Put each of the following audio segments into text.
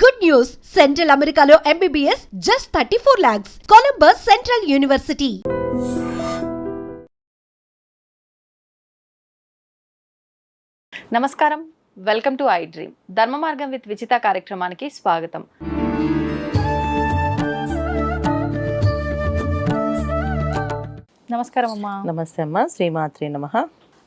Good news! Central Americano MBBS just 34 lakhs. Columbus Central University. నమస్కారం, welcome to I dream. ధర్మ మార్గం with విచిత కార్యక్రమానికి స్వాగతం. నమస్కారం అమ్మా. నమస్తే అమ్మ. శ్రీమాత్రే నమః.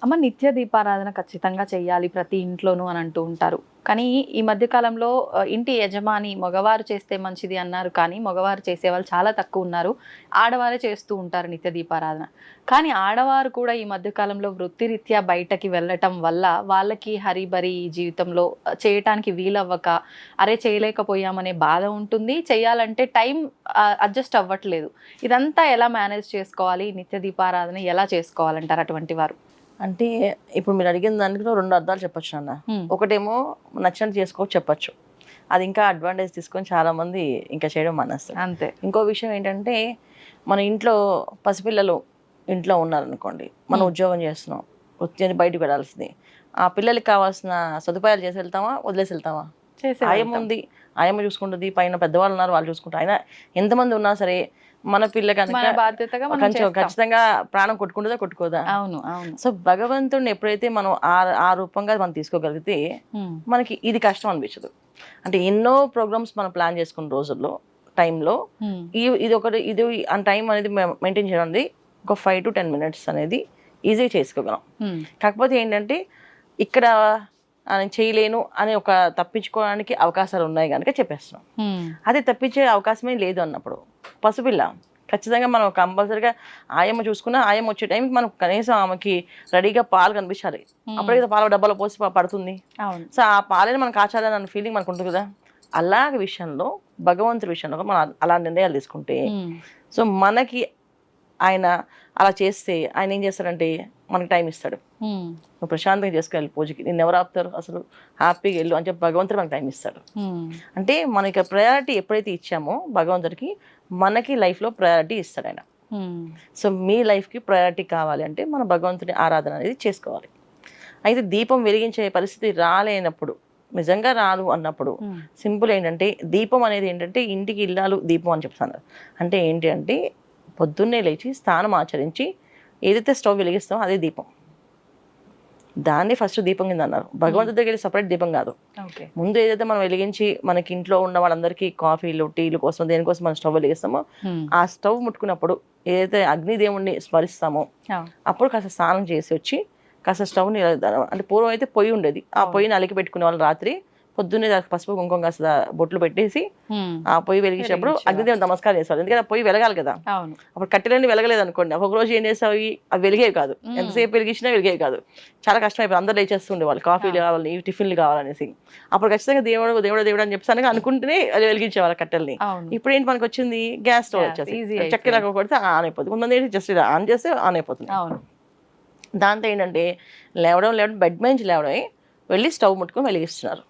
అమ్మ, నిత్య దీపారాధన ఖచ్చితంగా చేయాలి ప్రతి ఇంట్లోనూ అని అంటూ ఉంటారు. కానీ ఈ మధ్య కాలంలో ఇంటి యజమాని మగవారు చేస్తే మంచిది అన్నారు, కానీ మగవారు చేసేవాళ్ళు చాలా తక్కువ ఉన్నారు. ఆడవారే చేస్తూ ఉంటారు నిత్య దీపారాధన. కానీ ఆడవారు కూడా ఈ మధ్య కాలంలో వృత్తిరీత్యా బయటకి వెళ్ళటం వల్ల వాళ్ళకి హరిబరి జీవితంలో చేయటానికి వీలవ్వక అరే చేయలేకపోయామనే బాధ ఉంటుంది. చేయాలంటే టైం అడ్జస్ట్ అవ్వట్లేదు. ఇదంతా ఎలా మేనేజ్ చేసుకోవాలి? నిత్య దీపారాధన ఎలా చేసుకోవాలంటారు అటువంటి వారు? అంటే ఇప్పుడు మీరు అడిగిన దానికి రెండు అర్థాలు చెప్పొచ్చు నాన్న. ఒకటేమో నచ్చినట్టు చేసుకోవచ్చు చెప్పచ్చు, అది ఇంకా అడ్వాంటేజ్ తీసుకొని చాలా మంది ఇంకా చేయడం మానేస్తారు. అంతే. ఇంకో విషయం ఏంటంటే, మన ఇంట్లో పసిపిల్లలు ఇంట్లో ఉన్నారనుకోండి, మనం ఉద్యోగం చేస్తున్నాం, వచ్చి బయటకు వెళ్ళాల్సింది, ఆ పిల్లలకి కావాల్సిన సదుపాయాలు చేసి వెళ్తామా, వదిలేసి వెళ్తామా? ఆయమ్మ ఉంది, ఆయమ్మ చూసుకుంటుంది, పైన పెద్దవాళ్ళు ఉన్నారు, వాళ్ళు చూసుకుంటారు. అయినా ఎంతమంది ఉన్నా సరే మన పిల్ల కనుక కొంచెం ఖచ్చితంగా ప్రాణం కొట్టుకుంటుందా కొట్టుకోదా? అవును అవును. సో భగవంతుడిని ఎప్పుడైతే మనం ఆ రూపంగా మనం తీసుకోగలిగితే మనకి ఇది కష్టం అనిపించదు. అంటే ఎన్నో ప్రోగ్రామ్స్ మనం ప్లాన్ చేసుకున్న రోజుల్లో టైంలో ఇది ఆ టైం అనేది మెయింటైన్ చేయడం అనేది ఒక 5 to 10 minutes అనేది ఈజీగా చేసుకోగలం. కాకపోతే ఏంటంటే ఇక్కడ చేయలేను అని ఒక తప్పించుకోవడానికి అవకాశాలు ఉన్నాయి కనుక చెప్పేస్తున్నాం. అదే తప్పించే అవకాశమే లేదు అన్నప్పుడు పసిపిల్ల ఖచ్చితంగా మనం కంపల్సరీగా ఆయమ్మ చూసుకున్నా ఆయమ్మ వచ్చే టైంకి మనం కనీసం ఆమెకి రెడీగా పాలు కనిపించాలి. అప్పటికే పాల డబ్బాలో పోసి పడుతుంది. సో ఆ పాలని మనం కాచాలని అన్న ఫీలింగ్ మనకు ఉంటుంది కదా. అలాగే విషయంలో భగవంతుడి విషయంలో మనం అలా నిర్ణయాలు తీసుకుంటే, సో మనకి ఆయన అలా చేస్తే ఆయన ఏం చేస్తాడంటే మనకి టైం ఇస్తాడు. నువ్వు ప్రశాంతంగా చేసుకెళ్ళి పూజకి, నిన్ను ఎవరు ఆపుతారు, అసలు హ్యాపీగా వెళ్ళు అని చెప్పి భగవంతుడు మనకి టైం ఇస్తాడు. అంటే మనకి ప్రయారిటీ ఎప్పుడైతే ఇచ్చామో భగవంతుడికి, మనకి లైఫ్లో ప్రయారిటీ ఇస్తాడు ఆయన. సో మీ లైఫ్కి ప్రయారిటీ కావాలి అంటే మన భగవంతుడి ఆరాధన అనేది చేసుకోవాలి. అయితే దీపం వెలిగించే పరిస్థితి రాలేనప్పుడు, నిజంగా రాదు అన్నప్పుడు సింపుల్ ఏంటంటే, దీపం అనేది ఏంటంటే ఇంటికి ఇల్లాలు దీపం అని చెప్తాను. అంటే ఏంటి అంటే, పొద్దున్నే లేచి స్నానం ఆచరించి ఏదైతే స్టవ్ వెలిగిస్తామో అదే దీపం. దాన్ని ఫస్ట్ దీపం కింద అన్నారు. భగవంతుడి దగ్గర సపరేట్ దీపం కాదు. ముందు ఏదైతే మనం వెలిగించి మనకి ఇంట్లో ఉన్న వాళ్ళందరికీ కాఫీలు టీలు కోసం దేనికోసం మనం స్టవ్ వెలిగిస్తామో, ఆ స్టవ్ ముట్టుకున్నప్పుడు ఏదైతే అగ్నిదేవుణ్ణి స్మరిస్తామో అప్పుడు కాస్త స్నానం చేసి వచ్చి కాస్త స్టవ్ని, అంటే పూర్వం అయితే పొయ్యి ఉండేది, ఆ పొయ్యిని అలికి పెట్టుకునే వాళ్ళు రాత్రి పొద్దున్నే పసుపు కుంకుమ కాస్త బొట్లు పెట్టేసి ఆ పొయ్యి వెలిగించినప్పుడు అగ్నిదేవుని నమస్కారం చేస్తారు. ఎందుకంటే ఆ పొయ్యి వెలగాలి కదా. అప్పుడు కట్టెలన్నీ వెలగలేదు అనుకోండి, ఒక రోజు ఏం చేసావు, అవి వెలిగేవి కాదు. ఎంతసేపు వెలిగించినా వెలిగేవి కాదు. చాలా కష్టం అయిపోయి అందరూ లేచేస్తుండే వాళ్ళు, కాఫీలు కావాలి, టిఫిన్లు కావాలనేసి. అప్పుడు ఖచ్చితంగా దేవుడు దేవుడు దేవుడు అని చెప్పి అనుకుంటేనే అది వెలిగించేవాళ్ళు కట్టెల్ని. ఇప్పుడు ఏంటి మనకు వచ్చింది, గ్యాస్ స్టవ్ వచ్చేసి చక్కెర కొడితే ఆన్ అయిపోతుంది. కొంతమంది జస్ట్ ఇలా ఆన్ చేస్తే ఆన్ అయిపోతుంది. దాంతో ఏంటంటే లేవడం బెడ్ నుంచి లేవడమే వెళ్ళి స్టవ్ ముట్టుకొని వెలిగిస్తున్నారు.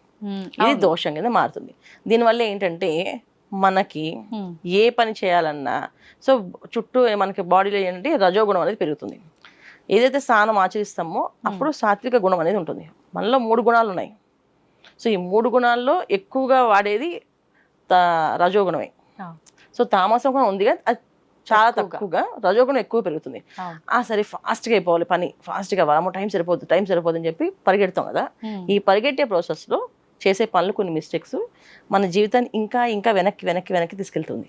ఇది దోషం కింద మారుతుంది. దీనివల్ల ఏంటంటే మనకి ఏ పని చేయాలన్నా, సో చుట్టూ మనకి బాడీలో ఏంటంటే రజోగుణం అనేది పెరుగుతుంది. ఏదైతే స్నానం ఆచరిస్తామో అప్పుడు సాత్విక గుణం అనేది ఉంటుంది. మనలో 3 గుణాలు ఉన్నాయి. సో ఈ 3 గుణాల్లో ఎక్కువగా వాడేది రజోగుణమే. సో తామసం కూడా ఉంది కదా, అది చాలా తక్కువగా రజోగుణం ఎక్కువ పెరుగుతుంది. సరే ఫాస్ట్గా అయిపోవాలి పని, ఫాస్ట్గా టైం సరిపోతుంది అని చెప్పి పరిగెడతాం కదా. ఈ పరిగెట్టే ప్రాసెస్లో చేసే పనులు కొన్ని మిస్టేక్స్ మన జీవితాన్ని ఇంకా ఇంకా వెనక్కి తీసుకెళ్తుంది.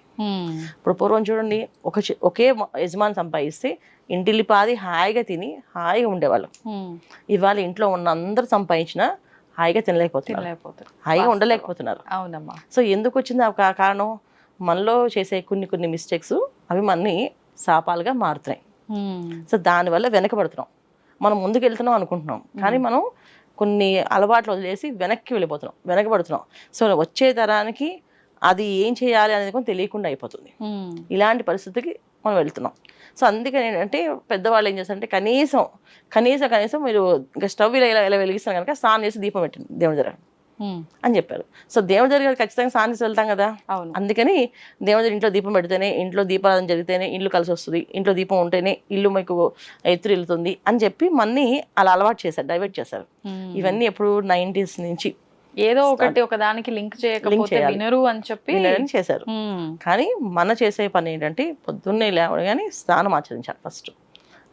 ఇప్పుడు పూర్వం చూడండి, ఒకే యజమాని సంపాదిస్తే ఇంటిల్లిపాది హాయిగా తిని హాయిగా ఉండేవాళ్ళు. ఇవాళ ఇంట్లో ఉన్న అందరూ సంపాదించినా హాయిగా తినలేకపోతున్నారు, హాయిగా ఉండలేకపోతున్నారు. అవునమ్మా. సో ఎందుకు వచ్చింది ఆ కారణం? మనలో చేసే కొన్ని మిస్టేక్స్ అవి మనని శాపాలుగా మారుతున్నాయి. సో దానివల్ల వెనకబడుతున్నాం. మనం ముందుకు వెళ్తున్నాం అనుకుంటున్నాం, కానీ మనం కొన్ని అలవాట్లు వదిలేసి వెనకబడుతున్నాం. సో వచ్చే తరానికి అది ఏం చేయాలి అనేది కూడా తెలియకుండా అయిపోతుంది. ఇలాంటి పరిస్థితికి మనం వెళ్తున్నాం. సో అందుకని ఏంటంటే పెద్దవాళ్ళు ఏం చేస్తారంటే కనీసం మీరు ఇంకా స్టవ్ ఇలా వెలిగిస్తారు కనుక స్నానం చేసి దీపం పెట్టండి దేవుడి దగ్గర అని చెప్పారు. సో దేవుడి దగ్గర ఖచ్చితంగా స్నానం చేసి వెళ్తాం కదా. అందుకని దేవుడి ఇంట్లో దీపం పెడితేనే, ఇంట్లో దీపారాధన జరిగితేనే ఇల్లు కలిసి వస్తుంది, ఇంట్లో దీపం ఉంటేనే ఇల్లు మీకు ఎత్తురిల్లుతుంది అని చెప్పి మన్ని అలా అలవాటు చేశారు, డైవర్ట్ చేశారు. ఇవన్నీ ఎప్పుడు 90s నుంచి ఏదో ఒకటి ఒక దానికి లింక్ చేయకపోతే చేయాలి. వినరు అని చెప్పి వినరని చేశారు. కానీ మన చేసే పని ఏంటంటే పొద్దున్నే లేవగానే స్నానం ఆచరించాలి ఫస్ట్.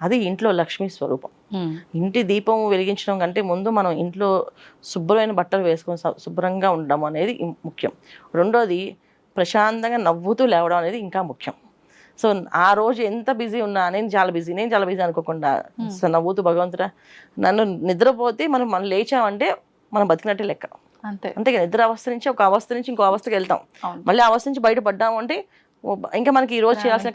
అది ఇంట్లో లక్ష్మీ స్వరూపం. ఇంటి దీపం వెలిగించడం కంటే ముందు మనం ఇంట్లో శుభ్రమైన బట్టలు వేసుకొని శుభ్రంగా ఉండడం అనేది ముఖ్యం. రెండోది ప్రశాంతంగా నవ్వుతూ లేవడం అనేది ఇంకా ముఖ్యం. సో ఆ రోజు ఎంత బిజీ ఉన్నా నేను చాలా బిజీ అనుకోకుండా నవ్వుతూ భగవంతుడా నన్ను నిద్రపోతే మనం లేచామంటే మనం బతికినట్టే లెక్క. అంతే నిద్ర అవస్థ నుంచి ఒక అవస్థ నుంచి ఇంకో అవస్థకి వెళ్తాం. మళ్ళీ అవస్థ నుంచి బయటపడ్డాము అంటే ఇంకా మనకి ఈ రోజు చేయాల్సిన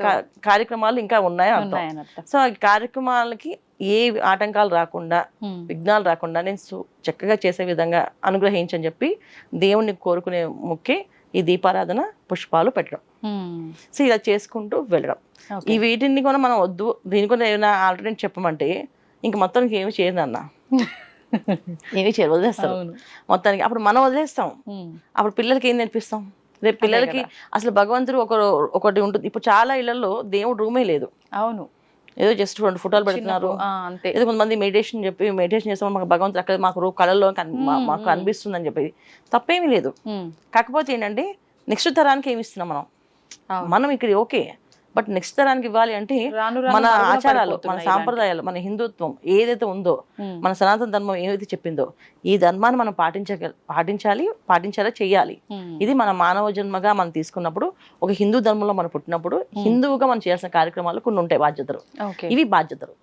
కార్యక్రమాలు ఇంకా ఉన్నాయా అంటాం. సో ఆ కార్యక్రమాలకి ఏ ఆటంకాలు రాకుండా విఘ్నాలు రాకుండా నేను చక్కగా చేసే విధంగా అనుగ్రహించని చెప్పి దేవుణ్ణి కోరుకునే ముఖ్య ఈ దీపారాధన పుష్పాలు పెట్టడం. సో ఇలా చేసుకుంటూ వెళ్ళడం. ఈ వీటిని కూడా మనం వద్దు దీని కూడా ఏమైనా ఆల్టర్నేట్ చెప్పమంటే ఇంక మొత్తానికి ఏమి చేయదు అన్న, ఏమి చేయరు, వదిలేస్తారు మొత్తానికి. అప్పుడు మనం వదిలేస్తాం, అప్పుడు పిల్లలకి ఏం నేర్పిస్తాం? రేపు పిల్లలకి అసలు భగవంతుడు ఒకటి ఉంటుంది. ఇప్పుడు చాలా ఇళ్లలో దేవుడు రూమే లేదు. అవును, ఏదో జస్ట్ 2 ఫోటోలు పెడుతున్నారు. ఏదో కొంతమంది మెడిటేషన్ చేస్తాం మాకు భగవంతుడు అక్కడ మాకు కళల్లో మాకు అనిపిస్తుంది అని చెప్పేది తప్పేమీ లేదు. కాకపోతే ఏంటంటే నెక్స్ట్ తరానికి ఏమి ఇస్తున్నాం మనం ఇక్కడ ఓకే, బట్ నెక్స్ట్ తరానికి ఇవ్వాలి అంటే మన ఆచారాలు, మన సాంప్రదాయాలు, మన హిందుత్వం ఏదైతే ఉందో, మన సనాతన ధర్మం ఏదైతే చెప్పిందో ఈ ధర్మాన్ని మనం పాటించాలా చెయ్యాలి. ఇది మన మానవ జన్మగా మనం తీసుకున్నప్పుడు, ఒక హిందూ ధర్మంలో మనం పుట్టినప్పుడు హిందువుగా మనం చేయాల్సిన కార్యక్రమాలు కొన్ని ఉంటాయి, బాధ్యతలు. ఇవి బాధ్యతలు.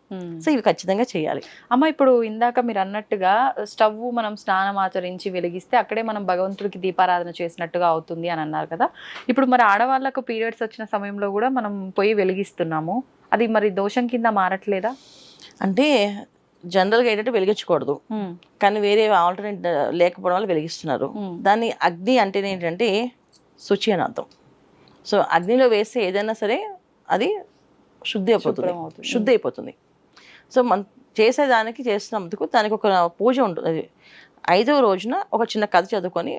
సో ఇవి ఖచ్చితంగా చేయాలి. అమ్మ ఇప్పుడు ఇందాక మీరు అన్నట్టుగా స్టవ్ మనం స్నానం ఆచరించి వెలిగిస్తే అక్కడే మనం భగవంతుడికి దీపారాధన చేసినట్టుగా అవుతుంది అని అన్నారు కదా. ఇప్పుడు మరి ఆడవాళ్ళకు పీరియడ్స్ వచ్చిన సమయంలో కూడా మనం పొయ్యి వెలిగిస్తున్నాము, అది మరి దోషం కింద మారట్లేదా? అంటే జనరల్గా ఏంటంటే వెలిగించకూడదు, కానీ వేరే ఆల్టర్నేట్ లేకపోవడం వల్ల వెలిగిస్తున్నారు. దాన్ని అగ్ని అంటే ఏంటంటే శుచి అని అర్థం. సో అగ్నిలో వేస్తే ఏదైనా సరే అది శుద్ధి అయిపోతుంది. సో మనం చేసేదానికి చేస్తున్నందుకు దానికి ఒక పూజ ఉంటుంది. 5వ రోజున ఒక చిన్న కథ చదువుకొని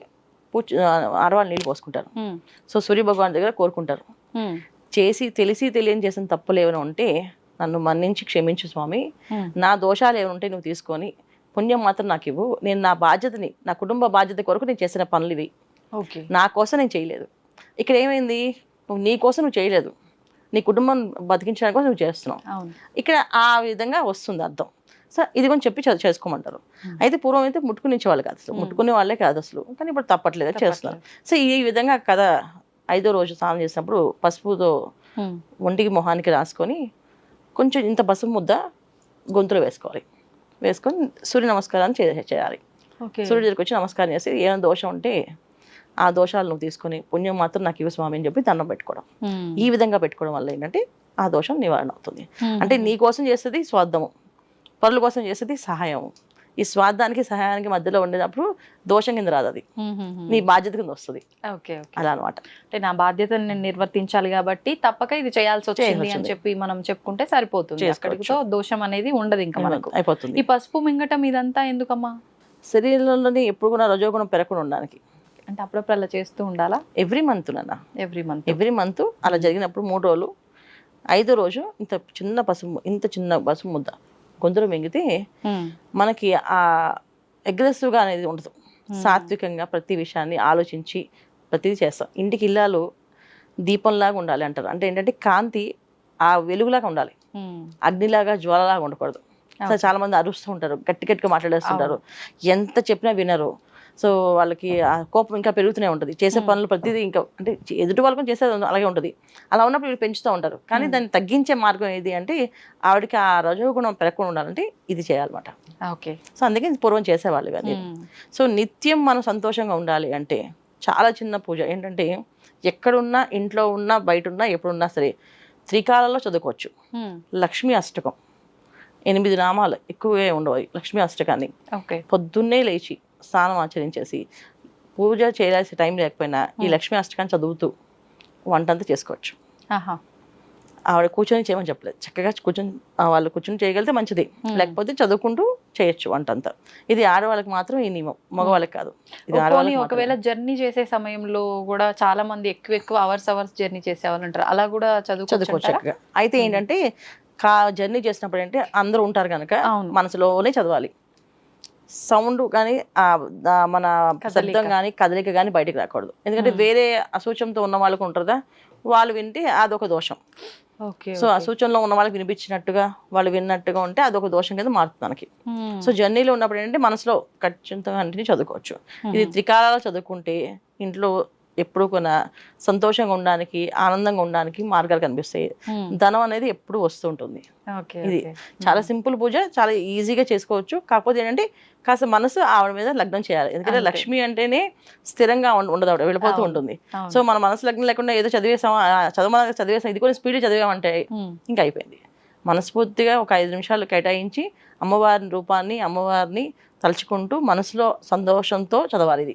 ఆడవాళ్ళు నీళ్ళు పోసుకుంటారు. సో సూర్య భగవాన్ దగ్గర కోరుకుంటారు, తెలిసి తెలియని చేసిన తప్పులు ఏమైనా ఉంటే నన్ను మన్నించి క్షమించు స్వామి, నా దోషాలు ఏమైనా ఉంటే నువ్వు తీసుకొని పుణ్యం మాత్రం నాకు ఇవ్వు, నేను నా బాధ్యతని, నా కుటుంబ బాధ్యత కొరకు నేను చేసిన పనులు ఇవి, నా కోసం నేను చేయలేదు. ఇక్కడ ఏమైంది, నువ్వు నీ కోసం నువ్వు చేయలేదు, నీ కుటుంబం బతికించడానికి కోసం నువ్వు చేస్తున్నావు. ఇక్కడ ఆ విధంగా వస్తుంది అర్థం. సో ఇది కొంచెం చెప్పి చేసుకోమంటారు. అయితే పూర్వం అయితే ముట్టుకునిచ్చేవాళ్ళు కాదు, అసలు ముట్టుకునే వాళ్ళే కాదు అసలు, కానీ ఇప్పుడు తప్పట్లేదు చేస్తున్నారు. సో ఈ విధంగా కథ 5వ రోజు స్నానం చేసినప్పుడు పసుపుతో ఒంటికి మొహానికి రాసుకొని కొంచెం ఇంత పసుపు ముద్ద గొంతులో వేసుకొని సూర్య నమస్కారాన్ని చేయాలి. సూర్యుడి దగ్గరికి వచ్చి నమస్కారం చేసి ఏమైనా దోషం ఉంటే ఆ దోషాలు నువ్వు తీసుకొని పుణ్యం మాత్రం నాకు ఇవ్వు స్వామి అని చెప్పి దండం పెట్టుకోవడం. ఈ విధంగా పెట్టుకోవడం వల్ల ఏంటంటే ఆ దోషం నివారణ అవుతుంది. అంటే నీ కోసం చేసేది స్వార్థము, పరుల కోసం చేసేది సహాయం. ఈ స్వార్థానికి సహాయానికి మధ్యలో ఉండేటప్పుడు దోషం కింద రాదు, అది నీ బాధ్యత కింద వస్తుంది. అలా అనమాట. అంటే నా బాధ్యతను నేను నిర్వర్తించాలి కాబట్టి తప్పక ఇది చేయాల్సి వచ్చింది అని చెప్పి మనం చెప్పుకుంటే సరిపోతుంది. అక్కడితో దోషం అనేది ఉండదు ఇంకా మనకు అయిపోతుంది. ఈ పసుపు మింగటం ఇదంతా ఎందుకమ్మా? శరీరంలోని ఎప్పుడు కూడా రజోగుణం పెరగకుండా ఉండడానికి. అంటే అప్పుడప్పుడు అలా చేస్తూ ఉండాలా? ఎవ్రీ మంత్ అలా జరిగినప్పుడు 3 రోజులు 5వ రోజు ఇంత చిన్న పసుపు ముద్ద గొంతులో మింగితే మనకి ఆ అగ్రెసివ్గా అనేది ఉండదు. సాత్వికంగా ప్రతి విషయాన్ని ఆలోచించి ప్రతిదీ చేస్తాం. ఇంటికి ఇల్లాలు దీపంలాగా ఉండాలి అంటారు. అంటే ఏంటంటే కాంతి ఆ వెలుగులాగా ఉండాలి, అగ్నిలాగా జ్వాలలాగా ఉండకూడదు. చాలా మంది అరుస్తూ ఉంటారు, గట్టిగా మాట్లాడేస్తుంటారు, ఎంత చెప్పినా వినరు. సో వాళ్ళకి ఆ కోపం ఇంకా పెరుగుతూనే ఉంటుంది. చేసే పనులు ప్రతిదీ ఇంకా అంటే ఎదుటి వాళ్ళకి చేసేది అలాగే ఉంటుంది. అలా ఉన్నప్పుడు వీళ్ళు పెంచుతూ ఉంటారు. కానీ దాన్ని తగ్గించే మార్గం ఏది అంటే ఆవిడకి ఆ రజోగుణం పెరగకుండా ఉండాలంటే ఇది చేయాలన్నమాట. సో అందుకే పూర్వం చేసేవాళ్ళు ఇవన్నీ. సో నిత్యం మనం సంతోషంగా ఉండాలి అంటే చాలా చిన్న పూజ ఏంటంటే ఎక్కడున్నా, ఇంట్లో ఉన్నా, బయట ఉన్నా, ఎప్పుడున్నా సరే త్రికాలలో చదువుకోవచ్చు. లక్ష్మీ అష్టకం 8 నామాలు, ఎక్కువే ఉండవు లక్ష్మీ అష్టకాన్ని. పొద్దున్నే లేచి స్నానం ఆచరించేసి పూజ చేయాల్సిన టైం లేకపోయినా ఈ లక్ష్మీ అష్టకాన్ని చదువుతూ వంటంతా చేసుకోవచ్చు. ఆవిడ కూర్చొని చేయమని చెప్పలేదు, చక్కగా వాళ్ళు కూర్చొని చేయగలిగితే మంచిది, లేకపోతే చదువుకుంటూ చేయొచ్చు వంటంతా. ఇది ఆడవాళ్ళకి మాత్రం ఈ నియమం, మగవాళ్ళకి కాదు. ఇది ఆడవాళ్ళకి. ఒకవేళ జర్నీ చేసే సమయంలో కూడా చాలా మంది ఎక్కువ అవర్స్ జర్నీ చేసేవాళ్ళు ఉంటారు, అలా కూడా చదువుకోవచ్చు చక్కగా. అయితే ఏంటంటే జర్నీ చేసినప్పుడు అంటే అందరూ ఉంటారు కనుక మనసులోనే చదవాలి. సౌండ్ కానీ మన శబ్దం కానీ కదలిక కానీ బయటకు రాకూడదు. ఎందుకంటే వేరే అసూచంతో ఉన్న వాళ్ళకు ఉంటుందా, వాళ్ళు వింటే అదొక దోషం. సో అసూచనలో ఉన్న వాళ్ళకి వినిపించినట్టుగా వాళ్ళు విన్నట్టుగా ఉంటే అదొక దోషం కింద మారుతుంది మనకి. సో జర్నీలో ఉన్నప్పుడు ఏంటంటే మనసులో ఖచ్చితంగా అన్నిటిని చదువుకోవచ్చు. ఇది త్రికాలాలు చదువుకుంటే ఇంట్లో ఎప్పుడు కొన సంతోషంగా ఉండడానికి, ఆనందంగా ఉండడానికి మార్గాలు కనిపిస్తాయి. ధనం అనేది ఎప్పుడు వస్తూ ఉంటుంది. ఇది చాలా సింపుల్ పూజ, చాలా ఈజీగా చేసుకోవచ్చు. కాకపోతే ఏంటంటే కాస్త మనసు ఆవిడ మీద లగ్నం చేయాలి. ఎందుకంటే లక్ష్మి అంటేనే స్థిరంగా ఉండదు, ఆవిడ వెళ్ళిపోతూ ఉంటుంది. సో మన మనసు లగ్నం లేకుండా ఏదో చదివేసాం, చదివేసాం, ఇది కూడా స్పీడ్ చదివామంటే ఇంకా అయిపోయింది. మనస్ఫూర్తిగా ఒక 5 నిమిషాలు కేటాయించి అమ్మవారి రూపాన్ని, అమ్మవారిని తలుచుకుంటూ మనసులో సంతోషంతో చదవాలి. ఇది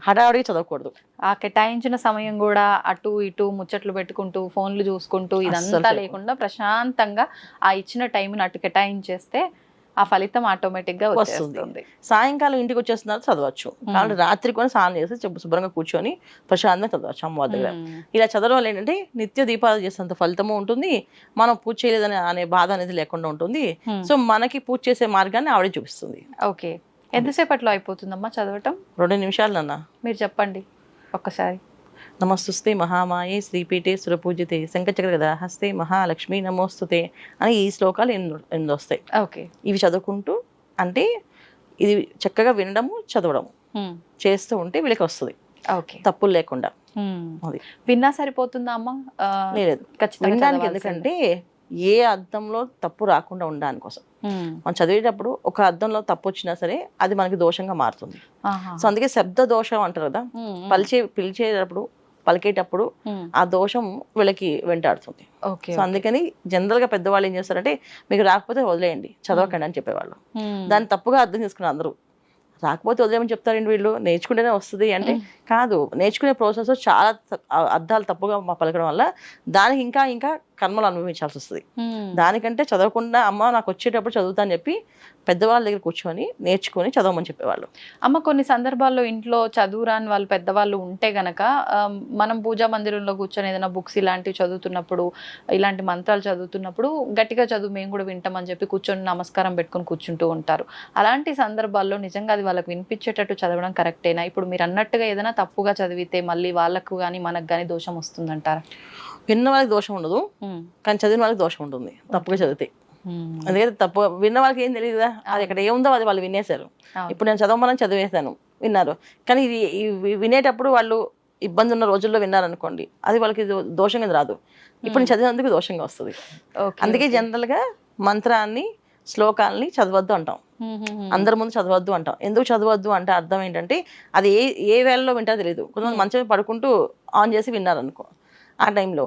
హడావుడిగా చదవకూడదు. ఆ కేటాయించిన సమయం కూడా అటు ఇటు ముచ్చట్లు పెట్టుకుంటూ ఫోన్లు చూసుకుంటూ ఇదంతా లేకుండా ప్రశాంతంగా ఆ ఇచ్చిన టైంని అటు కేటాయించేస్తే ఆ ఫలితం ఆటోమేటిక్ గా వస్తుంది. సాయంకాలం ఇంటికి వచ్చేస్తున్నారు చదవచ్చు. కాబట్టి రాత్రి కూడా స్నానం చేసి శుభ్రంగా కూర్చొని ప్రశాంతంగా చదవచ్చు అమ్మవారి దగ్గర. ఇలా చదవడం వల్ల ఏంటంటే నిత్య దీపాలు చేసేంత ఫలితము ఉంటుంది, మనం పూజ చేయలేదని అనే బాధ అనేది లేకుండా ఉంటుంది. సో మనకి పూజ చేసే మార్గాన్ని ఆవిడే చూపిస్తుంది. ఓకే, ఎంతసేపట్లో అయిపోతుందమ్మా చదవటం? 2 నిమిషాలు నాన్న. మీరు చెప్పండి ఒక్కసారి. నమస్తుస్తే మహామాయే శ్రీపీఠే సురపూజితే శంఖచక్ర గదా హస్తే మహాలక్ష్మి నమోస్తుతే అని ఈ శ్లోకాలు 8 వస్తాయి. ఓకే, ఇవి చదువుకుంటూ అంటే ఇది చక్కగా వినడము చదవడము చేస్తూ ఉంటే వీళ్ళకి వస్తుంది. ఓకే, తప్పులు లేకుండా. అది విన్నా సరిపోతుందా అమ్మా? లేదు, వినడానికి. ఎందుకంటే ఏ అర్థంలో తప్పు రాకుండా ఉండడానికి కోసం మనం చదివేటప్పుడు ఒక అర్థంలో తప్పు వచ్చినా సరే అది మనకి దోషంగా మారుతుంది. సో అందుకే శబ్ద దోషం అంటారు కదా, పిలిచేటప్పుడు పలికేటప్పుడు ఆ దోషం వీళ్ళకి వెంటాడుతుంది. సో అందుకని జనరల్ గా పెద్దవాళ్ళు ఏం చేస్తారంటే మీకు రాకపోతే వదిలేయండి, చదవకండి అని చెప్పేవాళ్ళు. దాన్ని తప్పుగా అర్థం చేసుకున్నారు అందరూ. రాకపోతే వదిలేమని చెప్తారండి వీళ్ళు, నేర్చుకుంటేనే వస్తుంది అంటే కాదు. నేర్చుకునే ప్రాసెస్ చాలా అర్థాలు తప్పుగా పలకడం వల్ల దానికి ఇంకా ఇంకా కర్మలు అనుభవించాల్సి వస్తుంది. దానికంటే చదవకుండా అమ్మ నాకు వచ్చేటప్పుడు చదువుతా అని చెప్పి పెద్దవాళ్ళ దగ్గర కూర్చొని నేర్చుకొని చదవమని చెప్పేవాళ్ళు. అమ్మ కొన్ని సందర్భాల్లో ఇంట్లో చదువురాని వాళ్ళు పెద్దవాళ్ళు ఉంటే గనక మనం పూజా మందిరంలో కూర్చొని ఏదైనా బుక్స్ ఇలాంటివి చదువుతున్నప్పుడు, ఇలాంటి మంత్రాలు చదువుతున్నప్పుడు గట్టిగా చదువు మేము కూడా వింటామని చెప్పి కూర్చొని నమస్కారం పెట్టుకొని కూర్చుంటూ ఉంటారు. అలాంటి సందర్భాల్లో నిజంగా అది వాళ్ళకి వినిపించేటట్టు చదవడం కరెక్టేనా? ఇప్పుడు మీరు అన్నట్టుగా ఏదైనా తప్పుగా చదివితే మళ్ళీ వాళ్ళకు కానీ మనకు కానీ దోషం వస్తుందంటారా? విన్న వాళ్ళకి దోషం ఉండదు, కానీ చదివిన వాళ్ళకి దోషం ఉంటుంది తప్పుగా చదివితే. అందుకని తప్పు విన్న వాళ్ళకి ఏం తెలియదు కదా, అది ఇక్కడ ఏముందో అది వాళ్ళు వినేశారు. ఇప్పుడు నేను చదవమని చదివేశాను, విన్నారు. కానీ ఇది వినేటప్పుడు వాళ్ళు ఇబ్బంది ఉన్న రోజుల్లో విన్నారనుకోండి, అది వాళ్ళకి దోషంగా రాదు. ఇప్పుడు నేను చదివినందుకు దోషంగా వస్తుంది. అందుకే జనరల్ గా మంత్రాన్ని, శ్లోకాలని చదవద్దు అంటాం, అందరి ముందు చదవద్దు అంటాం. ఎందుకు చదవద్దు అంటే అర్థం ఏంటంటే అది ఏ వేళలో వింటారో తెలియదు. కొంతమంది మంచిగా పడుకుంటూ ఆన్ చేసి విన్నారనుకో, ఆ టైంలో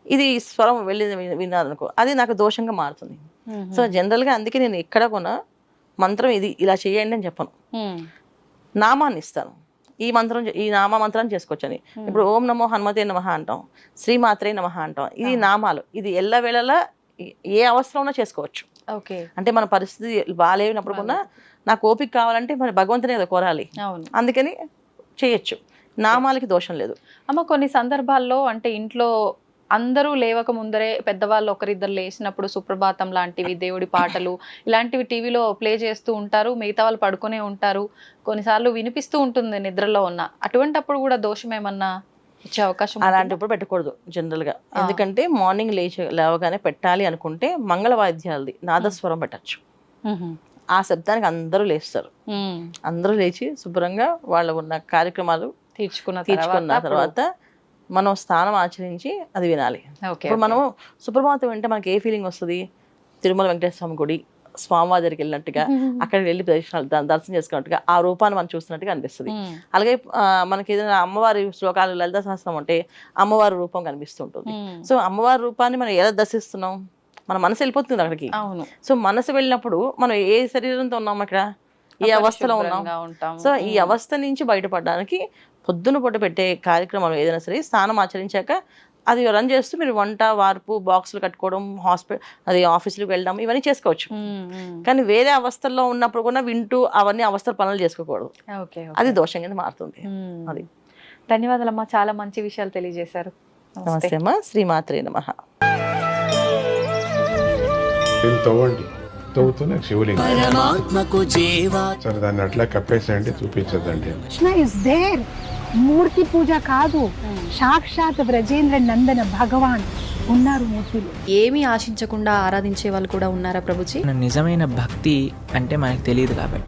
ఇది స్వరం వెళ్ళి విన్నారనుకో, అది నాకు దోషంగా మారుతుంది. సో జనరల్గా అందుకే నేను ఎక్కడ కొన్నా మంత్రం ఇది ఇలా చేయండి అని చెప్పను, నామాన్ని ఇస్తాను. ఈ నామ మంత్రాన్ని చేసుకోవచ్చని. ఇప్పుడు ఓం నమో హనుమతే నమః అంటాం, శ్రీమాత్రే నమః అంటాం. ఇది నామాలు, ఇది ఎల్లవేళలా ఏ అవసరంలో చేసుకోవచ్చు. అంటే మన పరిస్థితి బాగాలేనప్పుడు కూడా నాకు ఓపిక కావాలంటే మరి భగవంతునే కదా కోరాలి, అందుకని చేయొచ్చు. నామాలకి దోషం లేదు. అమ్మ కొన్ని సందర్భాల్లో అంటే ఇంట్లో అందరూ లేవక ముందరే పెద్దవాళ్ళు ఒకరిద్దరు లేచినప్పుడు సుప్రభాతం లాంటివి, దేవుడి పాటలు ఇలాంటివి టీవీలో ప్లే చేస్తూ ఉంటారు, మిగతా వాళ్ళు పడుకునే ఉంటారు, కొన్నిసార్లు వినిపిస్తూ ఉంటుంది నిద్రలో ఉన్న. అటువంటప్పుడు కూడా దోషం ఏమన్నా వచ్చే అవకాశం? అలాంటప్పుడు పెట్టకూడదు జనరల్ గా. ఎందుకంటే మార్నింగ్ లేవగానే పెట్టాలి అనుకుంటే మంగళ వాయిద్యాలది నాదస్వరం పెట్టచ్చు. ఆ శబ్దానికి అందరూ లేస్తారు, అందరూ లేచి శుభ్రంగా వాళ్ళ ఉన్న కార్యక్రమాలు తీర్చుకున్న తర్వాత మనం స్నానం ఆచరించి అది వినాలి. ఇప్పుడు మనం సుప్రభాతం వింటే మనకి ఏ ఫీలింగ్ వస్తుంది? తిరుమల వెంకటేశ్వర స్వామి గుడి, స్వామివారి దగ్గరికి వెళ్ళినట్టుగా, అక్కడికి వెళ్ళి దర్శనం చేసుకున్నట్టుగా, ఆ రూపాన్ని మనం చూస్తున్నట్టుగా అనిపిస్తుంది. అలాగే మనకి ఏదైనా అమ్మవారి శ్లోకాలు, లలిత సహస్రం అంటే అమ్మవారి రూపం కనిపిస్తుంటుంది. సో అమ్మవారి రూపాన్ని మనం ఎలా దర్శిస్తున్నాం? మన మనసు వెళ్ళిపోతుంది అక్కడికి. సో మనసు వెళ్ళినప్పుడు మనం ఏ శరీరంతో ఉన్నాం, అక్కడ ఏ అవస్థలో ఉన్నాం. సో ఈ అవస్థ నుంచి బయటపడడానికి పొద్దున పూట పెట్టే కార్యక్రమాలు ఏదైనా సరే స్నానం ఆచరించాక అది రన్ చేస్తూ మీరు వంట, వార్పు, బాక్సులు కట్టుకోవడం, ఆఫీసులకు వెళ్ళడం ఇవన్నీ చేసుకోవచ్చు. కానీ వేరే అవస్థల్లో ఉన్నప్పుడు కూడా వింటూ అవన్నీ అవస్థల పనులు చేసుకోకూడదు, అది దోషం కింద మారుతుంది. అది. ధన్యవాదాలమ్మా, చాలా మంచి విషయాలు తెలియజేశారు. నమస్తే అమ్మా. శ్రీమాత్రే నమః. తవ్వుతూనే శివలింగం. సరే దాన్ని అట్లా కప్పేసేయండి, చూపించదండి. Krishna is there. మూర్తి పూజ కాదు, సాక్షాత్ బ్రజేంద్ర నందన భగవాన్ ఉన్నారు మూర్తిలో. ఏమీ ఆశించకుండా ఆరాధించే వాళ్ళు కూడా ఉన్నారా ప్రభుజీ? నిజమైన భక్తి అంటే మనకు తెలియదు కాబట్టి